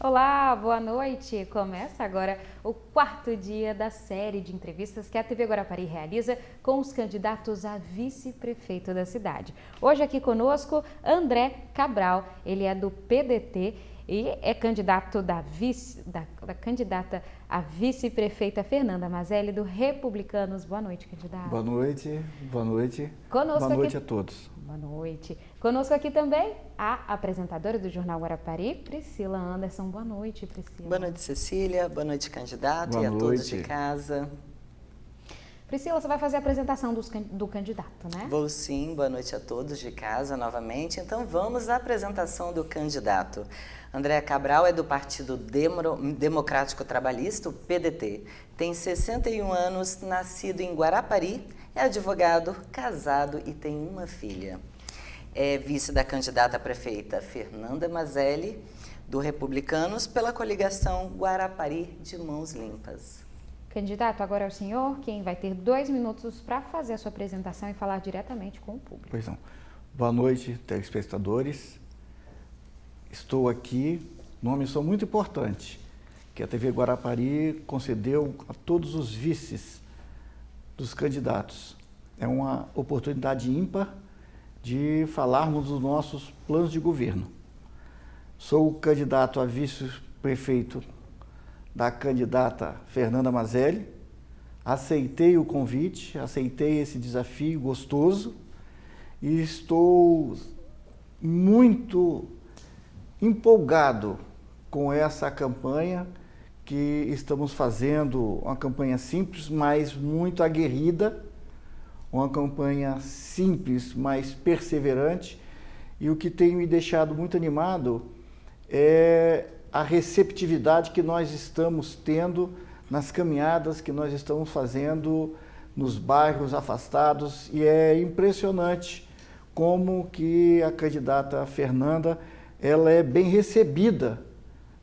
Olá, boa noite! Começa agora o quarto dia da série de entrevistas que a TV Guarapari realiza com os candidatos a vice-prefeito da cidade. Hoje aqui conosco, André Cabral, ele é do PDT e é candidato da candidata a vice-prefeita Fernanda Mazelli, do Republicanos. Boa noite, candidato. Boa noite, boa noite. Conosco boa noite aqui... a todos. Boa noite. Conosco aqui também a apresentadora do Jornal Guarapari, Priscila Anderson. Boa noite, Priscila. Boa noite, Cecília. Boa noite, candidato. Boa e a noite. todos de casa. Priscila, você vai fazer a apresentação do candidato, né? Vou sim. Boa noite a todos de casa novamente. Então vamos à apresentação do candidato. André Cabral é do Partido Democrático Trabalhista, o PDT. Tem 61 anos, nascido em Guarapari, é advogado, casado e tem uma filha. É vice da candidata a prefeita Fernanda Mazelli, do Republicanos, pela coligação Guarapari de Mãos Limpas. Candidato, agora é o senhor quem vai ter 2 minutos para fazer a sua apresentação e falar diretamente com o público. Pois não. Boa noite, telespectadores. Estou aqui numa missão muito importante que a TV Guarapari concedeu a todos os vices dos candidatos. É uma oportunidade ímpar de falarmos dos nossos planos de governo. Sou o candidato a vice-prefeito da candidata Fernanda Mazelli. Aceitei o convite, aceitei esse desafio gostoso e estou muito empolgado com essa campanha que estamos fazendo, uma campanha simples, mas muito aguerrida, uma campanha simples, mas perseverante, e o que tem me deixado muito animado é a receptividade que nós estamos tendo nas caminhadas que nós estamos fazendo nos bairros afastados, e é impressionante como que a candidata Fernanda ela é bem recebida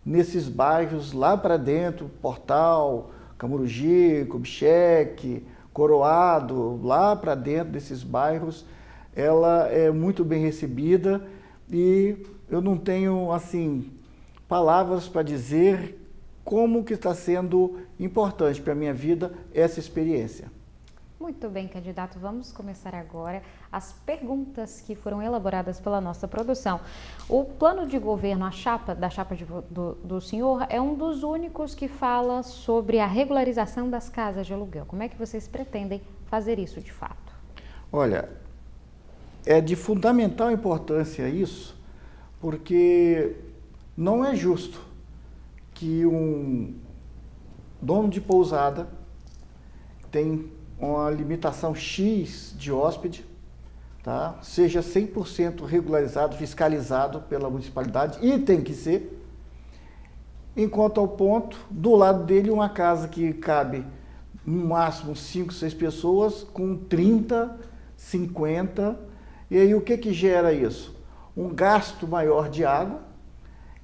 nesses bairros lá para dentro, Portal, Camurugi, Kubitschek, Coroado, lá para dentro desses bairros, ela é muito bem recebida e eu não tenho, assim, palavras para dizer como que está sendo importante para a minha vida essa experiência. Muito bem, candidato. Vamos começar agora as perguntas que foram elaboradas pela nossa produção. O plano de governo, a chapa do senhor, é um dos únicos que fala sobre a regularização das casas de aluguel. Como é que vocês pretendem fazer isso de fato? Olha, é de fundamental importância isso, porque não é justo que um dono de pousada tem uma limitação X de hóspede, tá? Seja 100% regularizado, fiscalizado pela municipalidade, e tem que ser, enquanto ao ponto, do lado dele, uma casa que cabe no máximo 5, 6 pessoas, com 30, 50, e aí o que gera isso? Um gasto maior de água,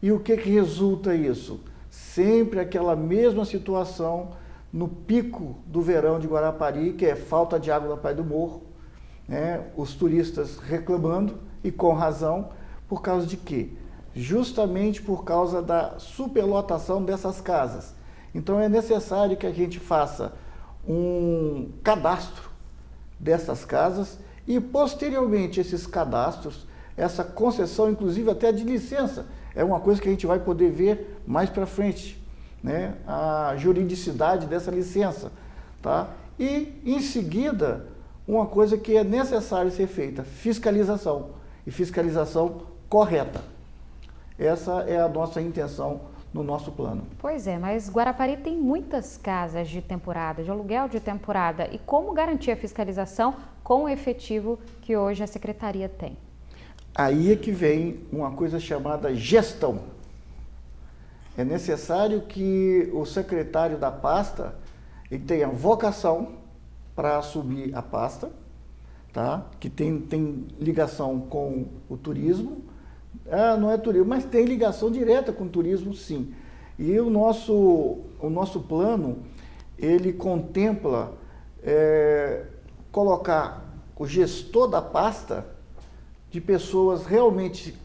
e o que resulta isso? Sempre aquela mesma situação no pico do verão de Guarapari, que é falta de água na Praia do Morro, né? Os turistas reclamando, e com razão, por causa de quê? Justamente por causa da superlotação dessas casas. Então é necessário que a gente faça um cadastro dessas casas e, posteriormente, esses cadastros, essa concessão, inclusive até de licença, é uma coisa que a gente vai poder ver mais para frente, né? A juridicidade dessa licença, tá? E, em seguida, uma coisa que é necessário ser feita, fiscalização, e fiscalização correta. Essa é a nossa intenção no nosso plano. Pois é, mas Guarapari tem muitas casas de temporada, de aluguel de temporada, e como garantir a fiscalização com o efetivo que hoje a Secretaria tem? Aí é que vem uma coisa chamada gestão. É necessário que o secretário da pasta ele tenha vocação para assumir a pasta, tá? Que tem ligação com o turismo. Não é turismo, mas tem ligação direta com o turismo, sim. E o nosso plano, ele contempla colocar o gestor da pasta de pessoas realmente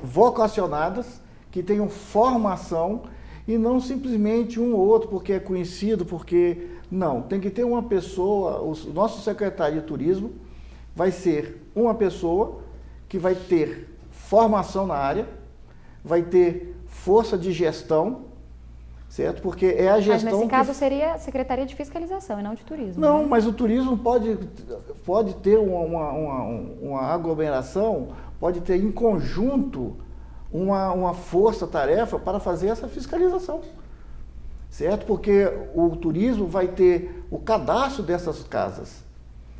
vocacionadas, que tenham formação e não simplesmente um ou outro porque é conhecido, porque... Não, tem que ter uma pessoa, o nosso secretário de turismo vai ser uma pessoa que vai ter formação na área, vai ter força de gestão, certo? Porque é a gestão... Mas nesse caso seria Secretaria de Fiscalização e não de Turismo. Não, né? mas o turismo pode ter uma aglomeração, pode ter em conjunto uma força-tarefa para fazer essa fiscalização, certo? Porque o turismo vai ter o cadastro dessas casas.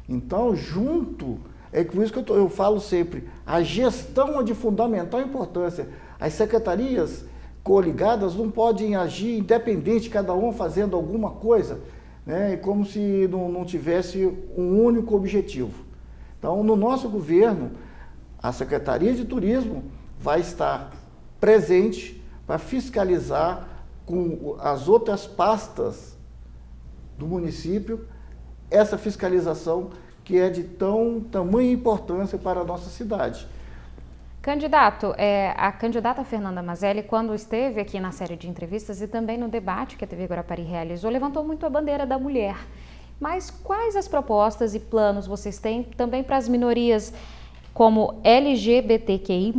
Então, junto, é por isso que eu falo sempre, a gestão é de fundamental importância. As secretarias coligadas não podem agir independente, cada uma fazendo alguma coisa, né? Como se não tivesse um único objetivo. Então, no nosso governo, a Secretaria de Turismo vai estar presente para fiscalizar com as outras pastas do município essa fiscalização que é de tamanha importância para a nossa cidade. Candidato, a candidata Fernanda Mazelli, quando esteve aqui na série de entrevistas e também no debate que a TV Guarapari realizou, levantou muito a bandeira da mulher. Mas quais as propostas e planos vocês têm também para as minorias como LGBTQI+,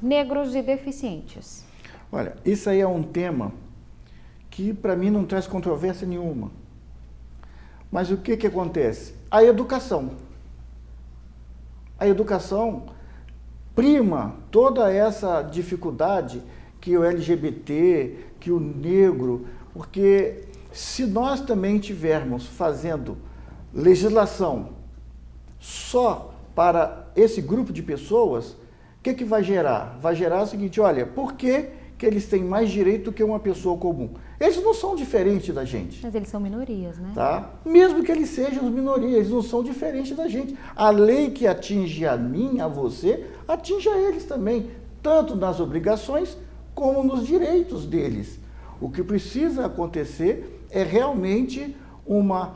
negros e deficientes? Olha, isso aí é um tema que para mim não traz controvérsia nenhuma. Mas o que acontece? A educação. A educação prima toda essa dificuldade que o LGBT, que o negro, porque se nós também tivermos fazendo legislação só para esse grupo de pessoas, o que vai gerar? Vai gerar o seguinte, olha, por que eles têm mais direito do que uma pessoa comum? Eles não são diferentes da gente. Mas eles são minorias, né? Tá? Mesmo que eles sejam minorias, eles não são diferentes da gente. A lei que atinge a mim, a você, atinge a eles também, tanto nas obrigações como nos direitos deles. O que precisa acontecer é realmente uma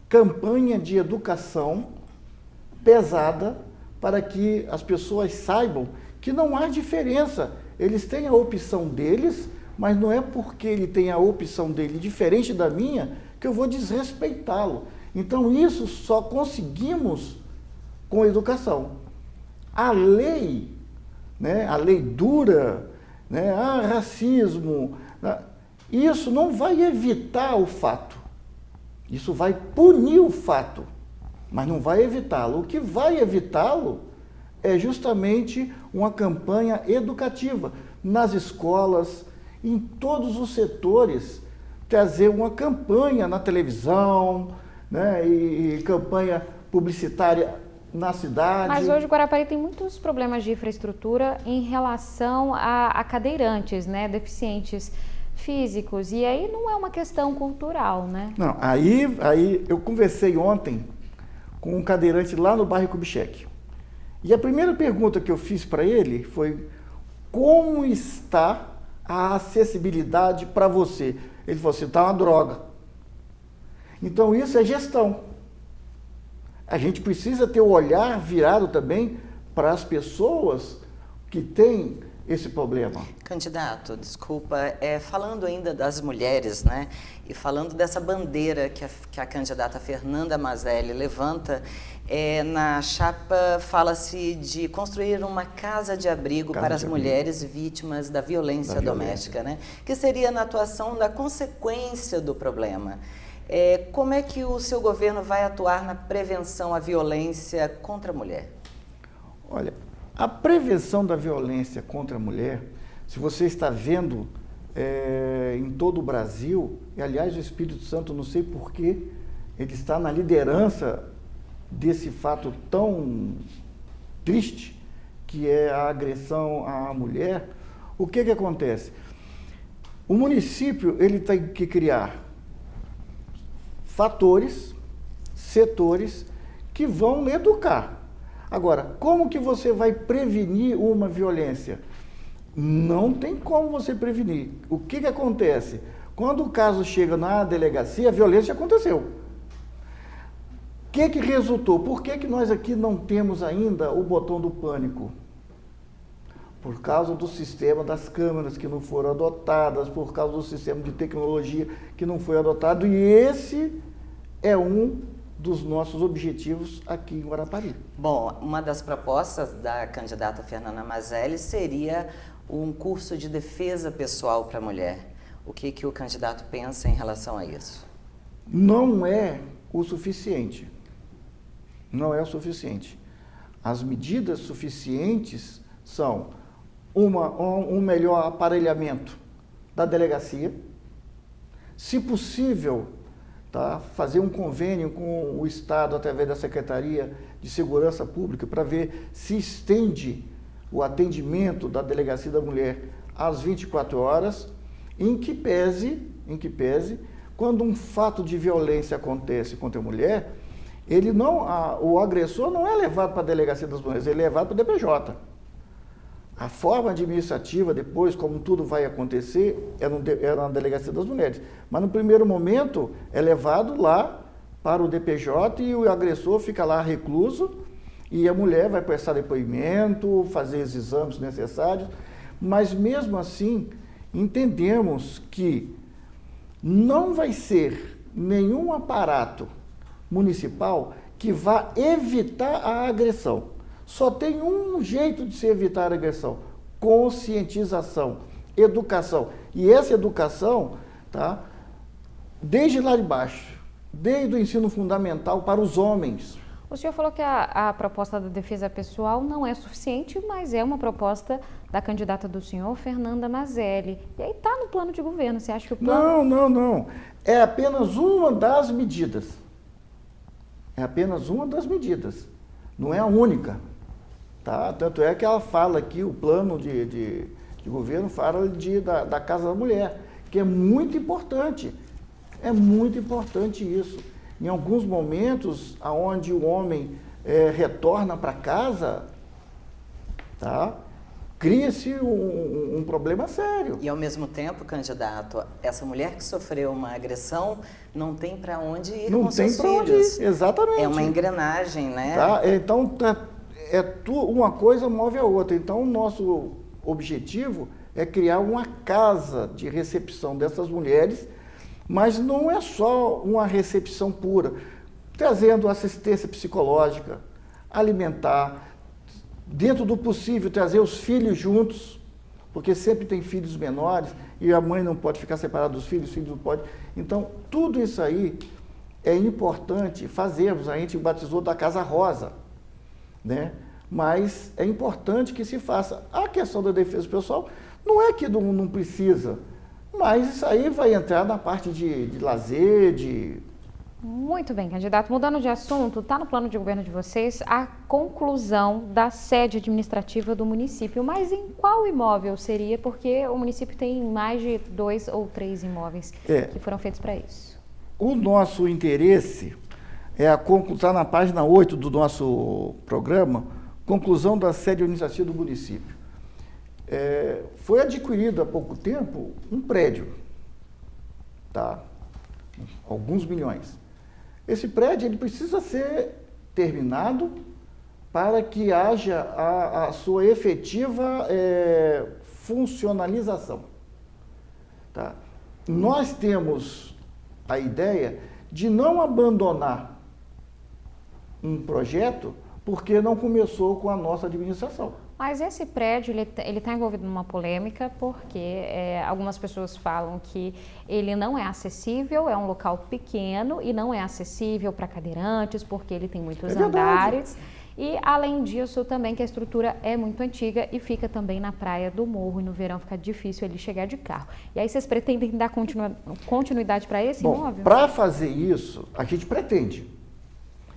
campanha de educação pesada para que as pessoas saibam que não há diferença. Eles têm a opção deles, mas não é porque ele tem a opção dele diferente da minha que eu vou desrespeitá-lo. Então isso só conseguimos com educação. A lei, né, a lei dura, né, racismo, isso não vai evitar o fato. Isso vai punir o fato, mas não vai evitá-lo. O que vai evitá-lo é justamente uma campanha educativa nas escolas, em todos os setores, trazer uma campanha na televisão, né, e campanha publicitária na cidade. Mas hoje o Guarapari tem muitos problemas de infraestrutura em relação a cadeirantes, né, deficientes físicos, e aí não é uma questão cultural, né? Não, aí eu conversei ontem com um cadeirante lá no bairro Kubitschek. E a primeira pergunta que eu fiz para ele foi: como está a acessibilidade para você? Ele falou assim: está uma droga. Então isso é gestão. A gente precisa ter o olhar virado também para as pessoas que têm esse problema. Candidato, desculpa, falando ainda das mulheres, né, e falando dessa bandeira que a candidata Fernanda Mazelli levanta, na chapa fala-se de construir uma casa de abrigo para as mulheres vítimas da violência doméstica, né, que seria na atuação da consequência do problema. Como é que o seu governo vai atuar na prevenção à violência contra a mulher? Olha, a prevenção da violência contra a mulher, se você está vendo em todo o Brasil, e aliás o Espírito Santo, não sei porquê, ele está na liderança desse fato tão triste, que é a agressão à mulher. O que acontece? O município ele tem que criar fatores, setores que vão educar. Agora, como que você vai prevenir uma violência? Não tem como você prevenir. O que acontece? Quando o caso chega na delegacia, a violência aconteceu. O que resultou? Por que nós aqui não temos ainda o botão do pânico? por causa do sistema das câmeras que não foram adotadas, por causa do sistema de tecnologia que não foi adotado, e esse é um dos nossos objetivos aqui em Guarapari. Bom, uma das propostas da candidata Fernanda Mazelli seria um curso de defesa pessoal para a mulher. O que o candidato pensa em relação a isso? Não é o suficiente. Não é o suficiente. As medidas suficientes são um melhor aparelhamento da delegacia, se possível, tá, fazer um convênio com o Estado através da Secretaria de Segurança Pública para ver se estende o atendimento da Delegacia da Mulher às 24 horas, em que pese, quando um fato de violência acontece contra a mulher, o agressor não é levado para a Delegacia das Mulheres, ele é levado para o DPJ. A forma administrativa, depois, como tudo vai acontecer, é na Delegacia das Mulheres. Mas no primeiro momento é levado lá para o DPJ e o agressor fica lá recluso e a mulher vai prestar depoimento, fazer os exames necessários. Mas mesmo assim, entendemos que não vai ser nenhum aparato municipal que vá evitar a agressão. Só tem um jeito de se evitar a agressão: conscientização, educação. E essa educação, tá, desde lá de baixo, desde o ensino fundamental para os homens. O senhor falou que a proposta da defesa pessoal não é suficiente, mas é uma proposta da candidata do senhor, Fernanda Mazelli. E aí está no plano de governo. Você acha que o plano... Não. É apenas uma das medidas. É apenas uma das medidas. Não é a única. Tá? Tanto é que ela fala aqui, o plano de governo fala da Casa da Mulher, que é muito importante. É muito importante isso. Em alguns momentos, onde o homem retorna para casa, tá? Cria-se um problema sério. E ao mesmo tempo, candidato, essa mulher que sofreu uma agressão não tem para onde ir com seus filhos. Não tem para onde ir, exatamente. É uma engrenagem, né? Tá? Então, uma coisa move a outra. Então, o nosso objetivo é criar uma casa de recepção dessas mulheres, mas não é só uma recepção pura, trazendo assistência psicológica, alimentar, dentro do possível trazer os filhos juntos, porque sempre tem filhos menores e a mãe não pode ficar separada dos filhos, os filhos não podem. Então, tudo isso aí é importante fazermos. A gente batizou da Casa Rosa, né? Mas é importante que se faça. A questão da defesa pessoal não é que não precisa, mas isso aí vai entrar na parte de lazer, Muito bem, candidato. Mudando de assunto, está no plano de governo de vocês a conclusão da sede administrativa do município. Mas em qual imóvel seria? Porque o município tem mais de 2 ou 3 imóveis que foram feitos para isso. O nosso interesse está na página 8 do nosso programa, conclusão da sede administrativa do município. Foi adquirido há pouco tempo um prédio, tá? Alguns milhões. Esse prédio ele precisa ser terminado para que haja a sua efetiva funcionalização. Tá? Nós temos a ideia de não abandonar um projeto porque não começou com a nossa administração. Mas esse prédio, ele está envolvido numa polêmica porque algumas pessoas falam que ele não é acessível, é um local pequeno e não é acessível para cadeirantes porque ele tem muitos andares. E, além disso, também que a estrutura é muito antiga e fica também na praia do Morro e no verão fica difícil ele chegar de carro. E aí vocês pretendem dar continuidade para esse imóvel? Para fazer isso, a gente pretende.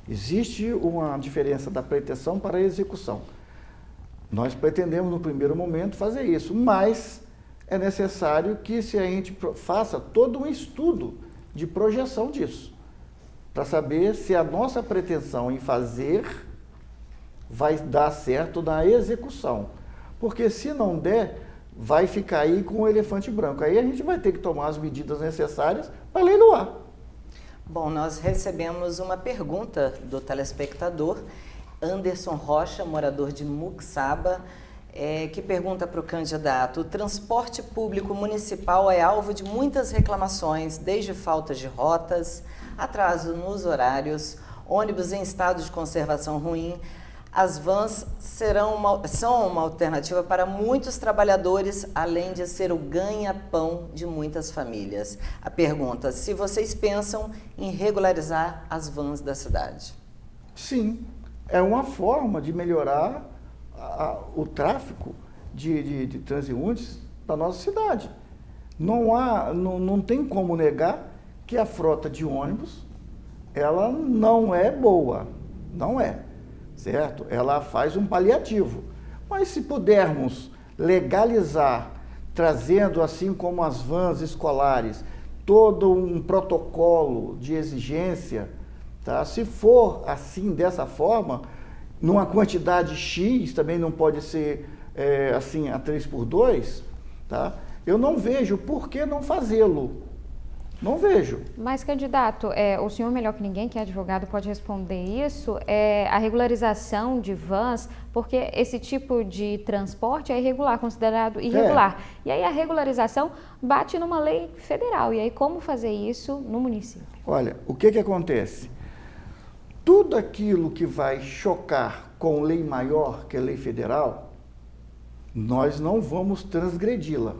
Existe uma diferença da pretensão para a execução. Nós pretendemos, no primeiro momento, fazer isso, mas é necessário que a gente faça todo um estudo de projeção disso, para saber se a nossa pretensão em fazer vai dar certo na execução. Porque se não der, vai ficar aí com o elefante branco. Aí a gente vai ter que tomar as medidas necessárias para leiloar. Bom, nós recebemos uma pergunta do telespectador Anderson Rocha, morador de Muxaba. que pergunta para o candidato: o transporte público municipal é alvo de muitas reclamações, desde faltas de rotas, atraso nos horários, ônibus em estado de conservação ruim. As vans são uma alternativa para muitos trabalhadores, além de ser o ganha-pão de muitas famílias. A pergunta: se vocês pensam em regularizar as vans da cidade? Sim, é uma forma de melhorar o tráfego de transeuntes da nossa cidade. Não tem como negar que a frota de ônibus, ela não é boa, não é, certo? Ela faz um paliativo. Mas se pudermos legalizar, trazendo, assim como as vans escolares, todo um protocolo de exigência, tá? Se for assim, dessa forma, numa quantidade X, também não pode ser assim a 3x2, tá? Eu não vejo por que não fazê-lo. Não vejo. Mas, candidato, o senhor, melhor que ninguém, que é advogado, pode responder isso, a regularização de vans, porque esse tipo de transporte é irregular, considerado irregular. E aí a regularização bate numa lei federal. E aí como fazer isso no município? Olha, o que acontece? Tudo aquilo que vai chocar com lei maior, que é lei federal, nós não vamos transgredi-la.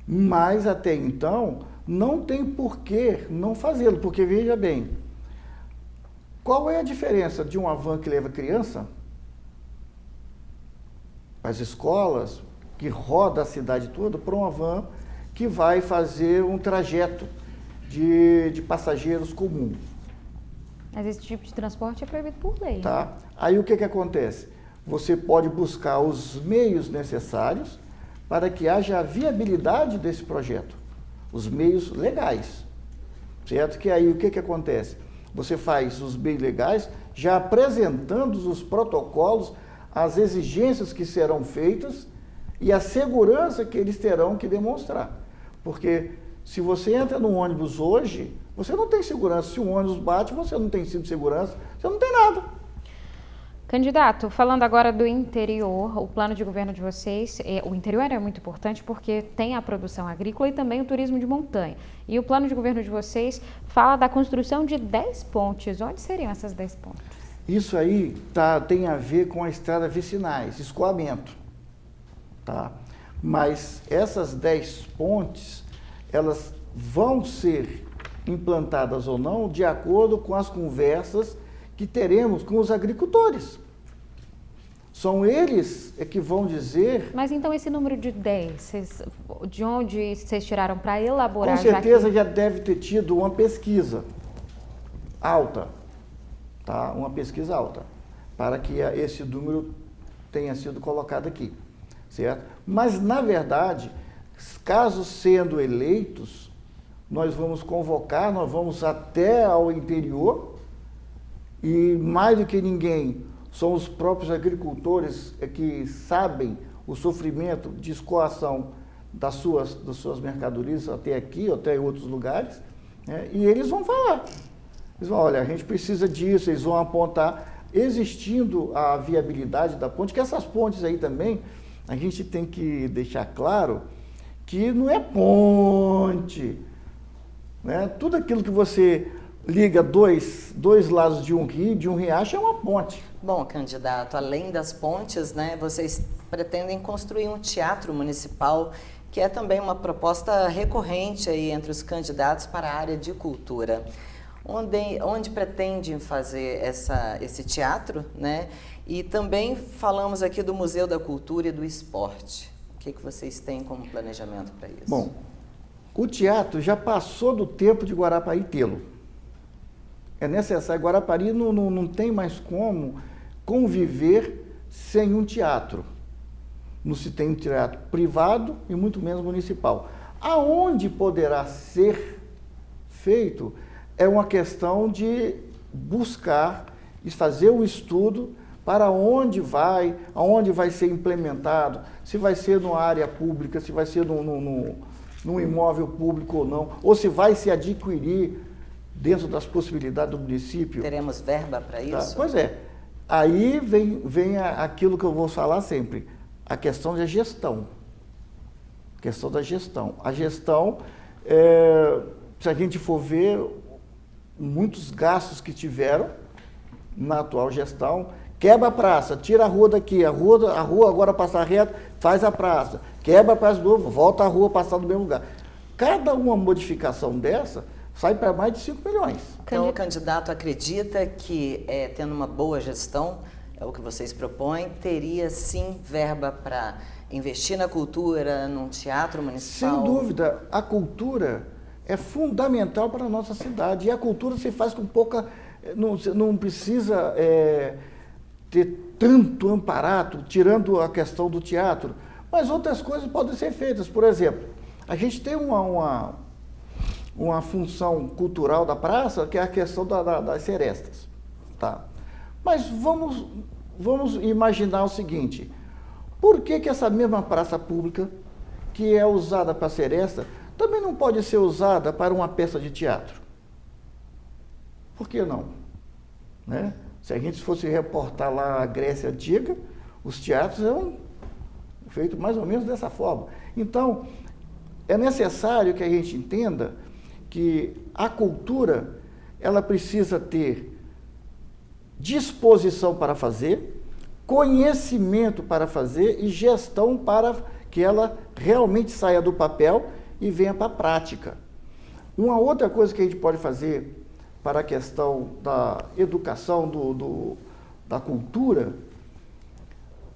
Mas até então, não tem por que não fazê-lo, porque veja bem, qual é a diferença de uma van que leva criança, as escolas, que roda a cidade toda, para uma van que vai fazer um trajeto de passageiros comum? Mas esse tipo de transporte é proibido por lei. Tá? Né? Aí o que acontece? Você pode buscar os meios necessários para que haja a viabilidade desse projeto, os meios legais, certo? Que aí o que acontece? Você faz os meios legais já apresentando os protocolos, as exigências que serão feitas e a segurança que eles terão que demonstrar. Porque se você entra no ônibus hoje, você não tem segurança. Se o ônibus bate, você não tem cinto de segurança, você não tem nada. Candidato, falando agora do interior, o plano de governo de vocês, o interior é muito importante porque tem a produção agrícola e também o turismo de montanha. E o plano de governo de vocês fala da construção de 10 pontes. Onde seriam essas 10 pontes? Isso aí tem a ver com a estrada vicinais, escoamento. Tá? Mas essas 10 pontes, elas vão ser implantadas ou não de acordo com as conversas que teremos com os agricultores. São eles que vão dizer... Mas então esse número de 10, de onde vocês tiraram para elaborar? Com certeza já deve ter tido uma pesquisa alta, tá? Uma pesquisa alta, para que esse número tenha sido colocado aqui, certo? Mas, na verdade, caso sendo eleitos, nós vamos convocar, nós vamos até ao interior, e mais do que ninguém, são os próprios agricultores que sabem o sofrimento de escoação das suas mercadorias até aqui, ou até em outros lugares, né? E eles vão falar. Eles vão, olha, a gente precisa disso, eles vão apontar, existindo a viabilidade da ponte, que essas pontes aí também, a gente tem que deixar claro que não é ponte, né? Tudo aquilo que você liga dois lados de um rio, de um riacho, é uma ponte. Bom, candidato, além das pontes, né, vocês pretendem construir um teatro municipal, que é também uma proposta recorrente aí entre os candidatos para a área de cultura. Onde pretendem fazer esse teatro, né? E também falamos aqui do Museu da Cultura e do Esporte. O que vocês têm como planejamento para isso? Bom, o teatro já passou do tempo de Guarapari tê-lo. É necessário. Guarapari não tem mais como conviver sem um teatro. Não se tem um teatro privado e muito menos municipal. Aonde poderá ser feito é uma questão de buscar e fazer um estudo para onde vai ser implementado, se vai ser numa área pública, se vai ser num imóvel público ou não, ou se vai se adquirir dentro das possibilidades do município. Teremos verba para isso? Pois é. Aí vem aquilo que eu vou falar sempre, a questão da gestão. Questão da gestão. A gestão, se a gente for ver, muitos gastos que tiveram na atual gestão, quebra a praça, tira a rua daqui, a rua agora passa reto, faz a praça, quebra a praça de novo, volta a rua, passar no mesmo lugar. Cada uma modificação dessa sai para mais de 5 milhões. Então, o candidato acredita que, tendo uma boa gestão, é o que vocês propõem, teria sim verba para investir na cultura, num teatro municipal? Sem dúvida, a cultura é fundamental para a nossa cidade. E a cultura se faz com pouca... Não precisa ter tanto amparato, tirando a questão do teatro, mas outras coisas podem ser feitas. Por exemplo, a gente tem uma função cultural da praça, que é a questão das serestas. Tá? Mas vamos imaginar o seguinte, por que essa mesma praça pública, que é usada para seresta, também não pode ser usada para uma peça de teatro? Por que não? Né? Se a gente fosse reportar lá a Grécia Antiga, os teatros eram feitos mais ou menos dessa forma. Então, é necessário que a gente entenda que a cultura, ela precisa ter disposição para fazer, conhecimento para fazer e gestão para que ela realmente saia do papel e venha para a prática. Uma outra coisa que a gente pode fazer para a questão da educação, da cultura,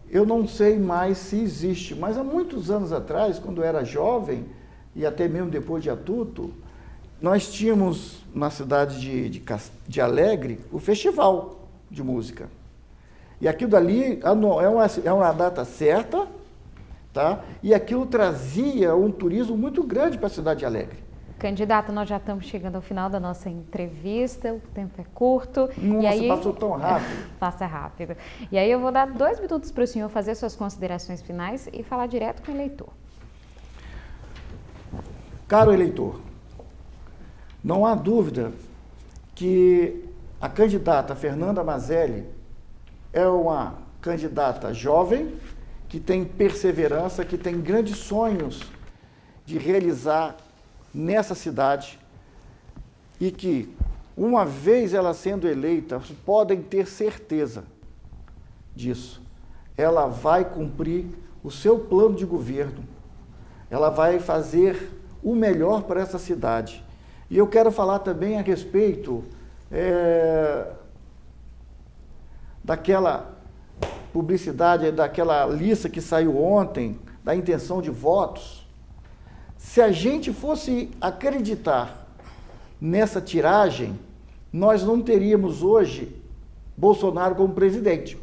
eu não sei mais se existe, mas há muitos anos atrás, quando eu era jovem, e até mesmo depois de adulto, nós tínhamos na cidade de Alegre o festival de música. E aquilo dali é uma data certa, tá? E aquilo trazia um turismo muito grande para a cidade de Alegre. Candidato, nós já estamos chegando ao final da nossa entrevista, o tempo é curto. Nossa, e aí... passou tão rápido. Passa rápido. E aí eu vou dar 2 minutos para o senhor fazer suas considerações finais e falar direto com o eleitor. Caro eleitor, não há dúvida que a candidata Fernanda Mazelli é uma candidata jovem, que tem perseverança, que tem grandes sonhos de realizar nessa cidade e que, uma vez ela sendo eleita, podem ter certeza disso. Ela vai cumprir o seu plano de governo, ela vai fazer o melhor para essa cidade. E eu quero falar também a respeito daquela publicidade, daquela lista que saiu ontem, da intenção de votos. Se a gente fosse acreditar nessa tiragem, nós não teríamos hoje Bolsonaro como presidente.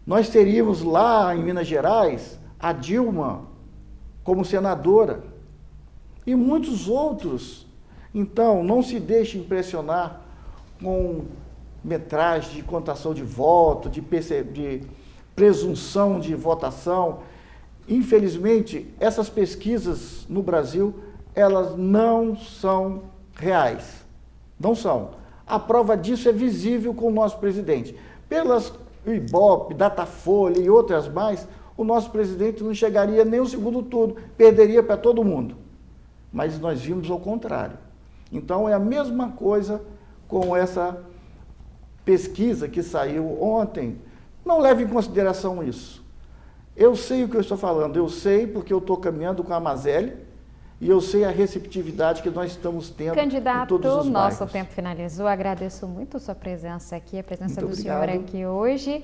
Nós teríamos lá em Minas Gerais a Dilma como senadora e muitos outros. Então, não se deixe impressionar com metragem de contação de voto, de presunção de votação. Infelizmente, essas pesquisas no Brasil, elas não são reais. Não são. A prova disso é visível com o nosso presidente. Pelas Ibope, Datafolha e outras mais, o nosso presidente não chegaria nem ao segundo turno, perderia para todo mundo. Mas nós vimos ao contrário. Então, é a mesma coisa com essa pesquisa que saiu ontem. Não leve em consideração isso. Eu sei o que eu estou falando, eu sei porque eu estou caminhando com a Mazelli e eu sei a receptividade que nós estamos tendo Candidato, em todos os bairros. Nosso tempo finalizou. Agradeço muito a sua presença aqui, a presença Muito do senhor obrigado. aqui hoje.